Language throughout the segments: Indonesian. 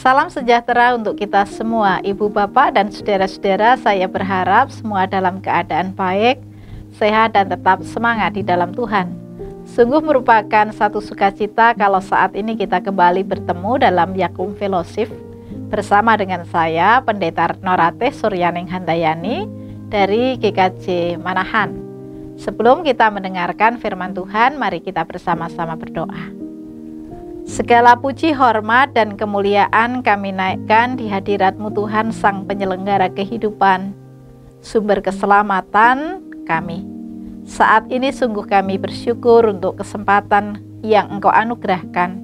Salam sejahtera untuk kita semua, Ibu Bapak dan saudara-saudara. Saya berharap semua dalam keadaan baik, sehat dan tetap semangat di dalam Tuhan. Sungguh merupakan satu sukacita kalau saat ini kita kembali bertemu dalam Yakum Fellowship bersama dengan saya, Pendeta Norate Suryaning Handayani dari GKJ Manahan. Sebelum kita mendengarkan firman Tuhan, mari kita bersama-sama berdoa. Segala puji, hormat, dan kemuliaan kami naikkan di hadirat-Mu Tuhan, Sang Penyelenggara kehidupan, sumber keselamatan kami. Saat ini sungguh kami bersyukur untuk kesempatan yang Engkau anugerahkan,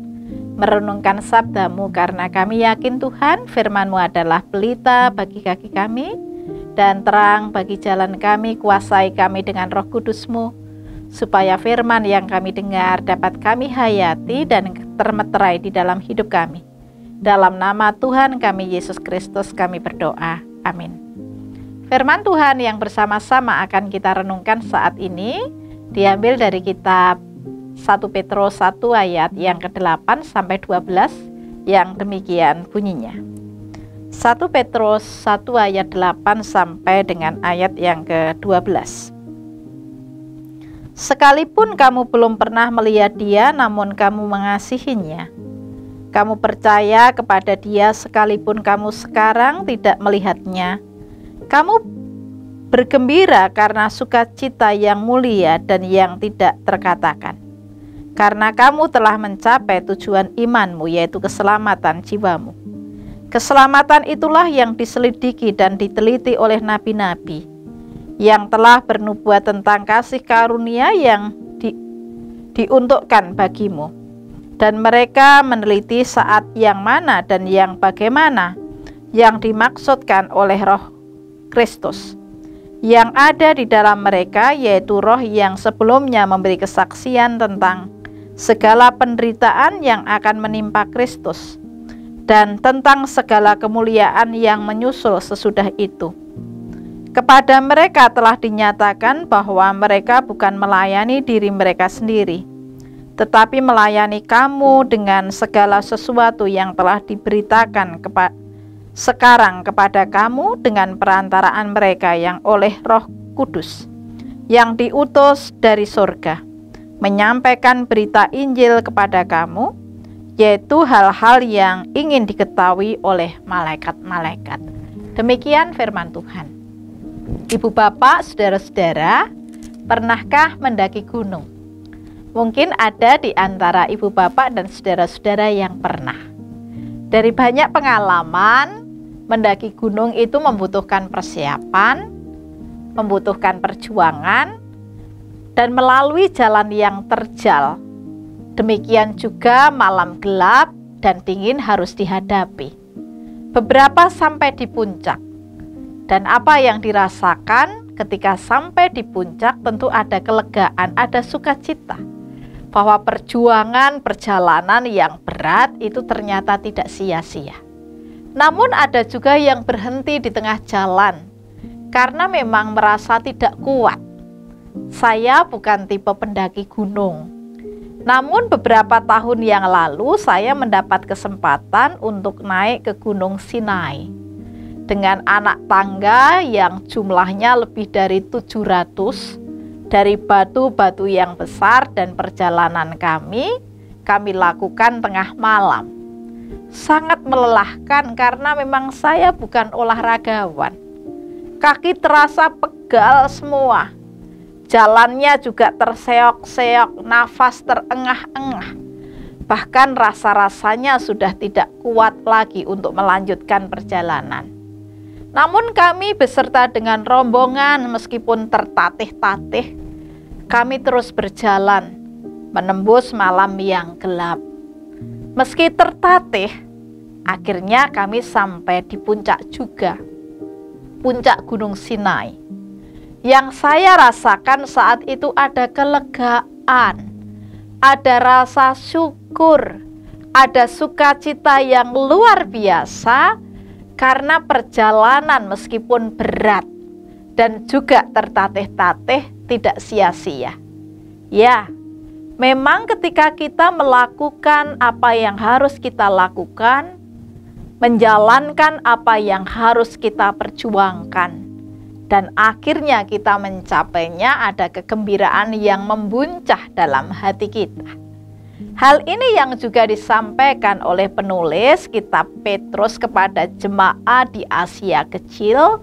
merenungkan sabda-Mu, karena kami yakin Tuhan, firman-Mu adalah pelita bagi kaki kami, dan terang bagi jalan kami. Kuasai kami dengan Roh Kudus-Mu, supaya firman yang kami dengar dapat kami hayati dan termeterai di dalam hidup kami. Dalam nama Tuhan kami Yesus Kristus kami berdoa. Amin. Firman Tuhan yang bersama-sama akan kita renungkan saat ini diambil dari kitab 1 Petrus 1 ayat yang ke-8 sampai 12 yang demikian bunyinya. 1 Petrus 1 ayat 8 sampai dengan ayat yang ke-12. Sekalipun kamu belum pernah melihat Dia, namun kamu mengasihinya. Kamu percaya kepada Dia sekalipun kamu sekarang tidak melihatnya. Kamu bergembira karena sukacita yang mulia dan yang tidak terkatakan. Karena kamu telah mencapai tujuan imanmu, yaitu keselamatan jiwamu. Keselamatan itulah yang diselidiki dan diteliti oleh nabi-nabi, yang telah bernubuat tentang kasih karunia yang diuntukkan bagimu. Dan mereka meneliti saat yang mana dan yang bagaimana yang dimaksudkan oleh Roh Kristus yang ada di dalam mereka, yaitu Roh yang sebelumnya memberi kesaksian tentang segala penderitaan yang akan menimpa Kristus dan tentang segala kemuliaan yang menyusul sesudah itu. Kepada mereka telah dinyatakan bahwa mereka bukan melayani diri mereka sendiri, tetapi melayani kamu dengan segala sesuatu yang telah diberitakan sekarang kepada kamu dengan perantaraan mereka yang oleh Roh Kudus, yang diutus dari surga, menyampaikan berita Injil kepada kamu, yaitu hal-hal yang ingin diketahui oleh malaikat-malaikat. Demikian firman Tuhan. Ibu bapak, saudara-saudara, pernahkah mendaki gunung? Mungkin ada di antara ibu bapak dan saudara-saudara yang pernah. Dari banyak pengalaman, mendaki gunung itu membutuhkan persiapan, membutuhkan perjuangan, dan melalui jalan yang terjal. Demikian juga malam gelap dan dingin harus dihadapi. Beberapa sampai di puncak. Dan apa yang dirasakan ketika sampai di puncak tentu ada kelegaan, ada sukacita. Bahwa perjuangan perjalanan yang berat itu ternyata tidak sia-sia. Namun ada juga yang berhenti di tengah jalan karena memang merasa tidak kuat. Saya bukan tipe pendaki gunung. Namun beberapa tahun yang lalu saya mendapat kesempatan untuk naik ke Gunung Sinai. Dengan anak tangga yang jumlahnya lebih dari 700, dari batu-batu yang besar, dan perjalanan kami lakukan tengah malam. Sangat melelahkan karena memang saya bukan olahragawan. Kaki terasa pegal semua. Jalannya juga terseok-seok, nafas terengah-engah. Bahkan rasa-rasanya sudah tidak kuat lagi untuk melanjutkan perjalanan. Namun kami beserta dengan rombongan, meskipun tertatih-tatih, kami terus berjalan menembus malam yang gelap. Meski tertatih, akhirnya kami sampai di puncak juga, puncak Gunung Sinai. Yang saya rasakan saat itu ada kelegaan, ada rasa syukur, ada sukacita yang luar biasa, karena perjalanan meskipun berat dan juga tertatih-tatih tidak sia-sia. Ya, memang ketika kita melakukan apa yang harus kita lakukan, menjalankan apa yang harus kita perjuangkan, dan akhirnya kita mencapainya, ada kegembiraan yang membuncah dalam hati kita. Hal ini yang juga disampaikan oleh penulis kitab Petrus kepada jemaat di Asia Kecil,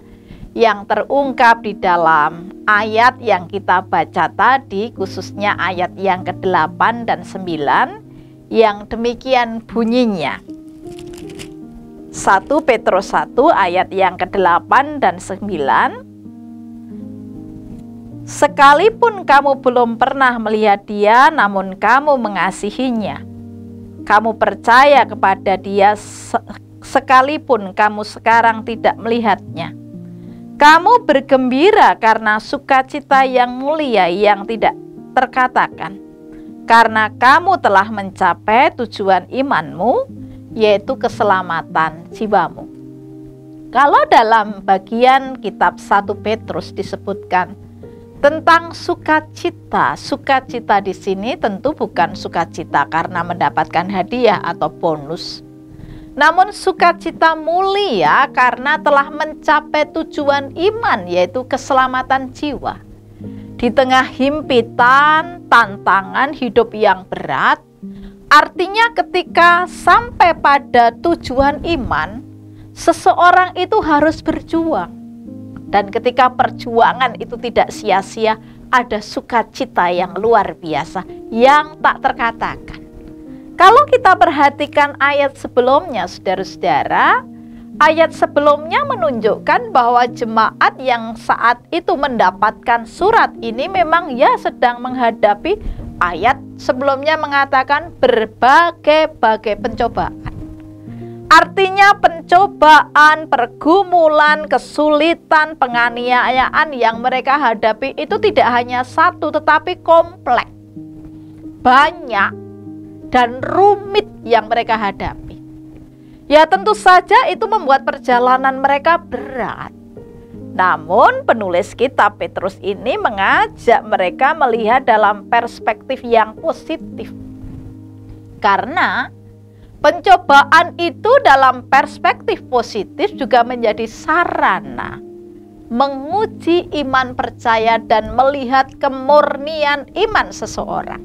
yang terungkap di dalam ayat yang kita baca tadi, khususnya ayat yang ke-8 dan 9, yang demikian bunyinya. 1 Petrus 1 ayat yang ke-8 dan 9. Sekalipun kamu belum pernah melihat dia, namun kamu mengasihinya. Kamu percaya kepada dia sekalipun kamu sekarang tidak melihatnya. Kamu bergembira karena sukacita yang mulia yang tidak terkatakan, karena kamu telah mencapai tujuan imanmu, yaitu keselamatan jiwamu. Kalau dalam bagian kitab 1 Petrus disebutkan tentang sukacita, sukacita di sini tentu bukan sukacita karena mendapatkan hadiah atau bonus, namun sukacita mulia karena telah mencapai tujuan iman, yaitu keselamatan jiwa. Di tengah himpitan, tantangan hidup yang berat, artinya ketika sampai pada tujuan iman, seseorang itu harus berjuang. Dan ketika perjuangan itu tidak sia-sia, ada sukacita yang luar biasa, yang tak terkatakan. Kalau kita perhatikan ayat sebelumnya, saudara-saudara, ayat sebelumnya menunjukkan bahwa jemaat yang saat itu mendapatkan surat ini memang sedang menghadapi, ayat sebelumnya mengatakan berbagai-bagai pencobaan. Artinya pencobaan, pergumulan, kesulitan, penganiayaan yang mereka hadapi itu tidak hanya satu tetapi kompleks, banyak dan rumit yang mereka hadapi. Ya tentu saja itu membuat perjalanan mereka berat. Namun penulis kitab Petrus ini mengajak mereka melihat dalam perspektif yang positif. Karena pencobaan itu dalam perspektif positif juga menjadi sarana menguji iman percaya dan melihat kemurnian iman seseorang.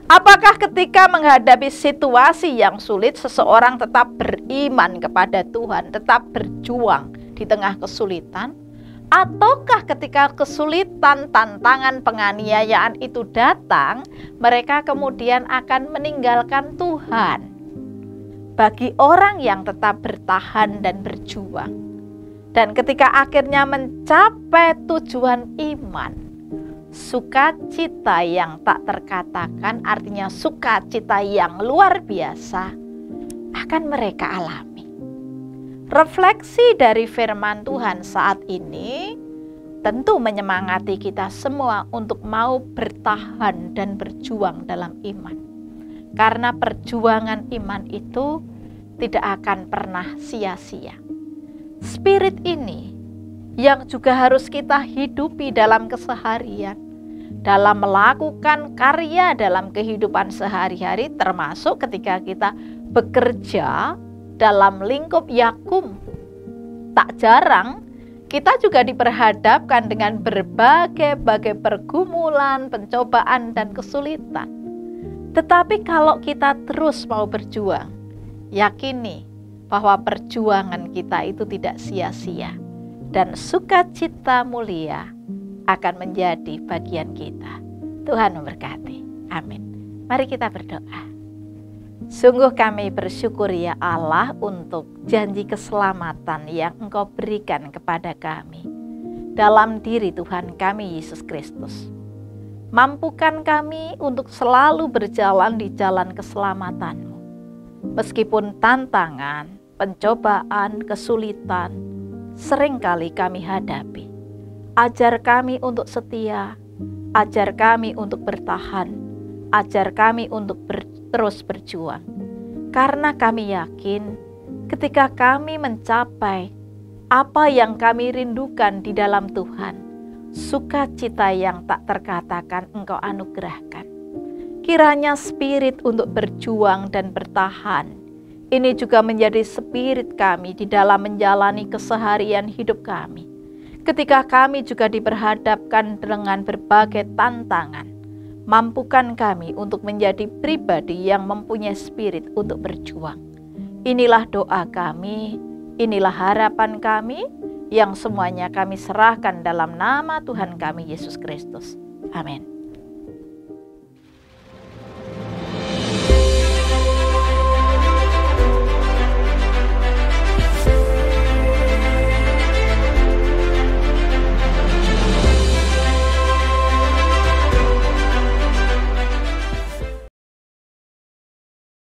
Apakah ketika menghadapi situasi yang sulit, seseorang tetap beriman kepada Tuhan, tetap berjuang di tengah kesulitan? Ataukah ketika kesulitan, tantangan, penganiayaan itu datang, mereka kemudian akan meninggalkan Tuhan? Bagi orang yang tetap bertahan dan berjuang, dan ketika akhirnya mencapai tujuan iman, sukacita yang tak terkatakan, artinya sukacita yang luar biasa, akan mereka alami. Refleksi dari firman Tuhan saat ini tentu menyemangati kita semua untuk mau bertahan dan berjuang dalam iman. Karena perjuangan iman itu tidak akan pernah sia-sia. Spirit ini yang juga harus kita hidupi dalam keseharian, dalam melakukan karya dalam kehidupan sehari-hari, termasuk ketika kita bekerja dalam lingkup yakum. Tak jarang kita juga diperhadapkan dengan berbagai-bagai pergumulan, pencobaan, dan kesulitan. Tetapi kalau kita terus mau berjuang, yakini bahwa perjuangan kita itu tidak sia-sia, dan sukacita mulia akan menjadi bagian kita. Tuhan memberkati. Amin. Mari kita berdoa. Sungguh kami bersyukur ya Allah untuk janji keselamatan yang Engkau berikan kepada kami dalam diri Tuhan kami Yesus Kristus. Mampukan kami untuk selalu berjalan di jalan keselamatan-Mu. Meskipun tantangan, pencobaan, kesulitan seringkali kami hadapi. Ajar kami untuk setia, ajar kami untuk bertahan, ajar kami untuk terus berjuang. Karena kami yakin ketika kami mencapai apa yang kami rindukan di dalam Tuhan, sukacita yang tak terkatakan Engkau anugerahkan. Kiranya spirit untuk berjuang dan bertahan Ini juga menjadi spirit kami di dalam menjalani keseharian hidup kami. Ketika kami juga diperhadapkan dengan berbagai tantangan, mampukan kami untuk menjadi pribadi yang mempunyai spirit untuk berjuang. Inilah doa kami, inilah harapan kami, yang semuanya kami serahkan dalam nama Tuhan kami Yesus Kristus. Amin.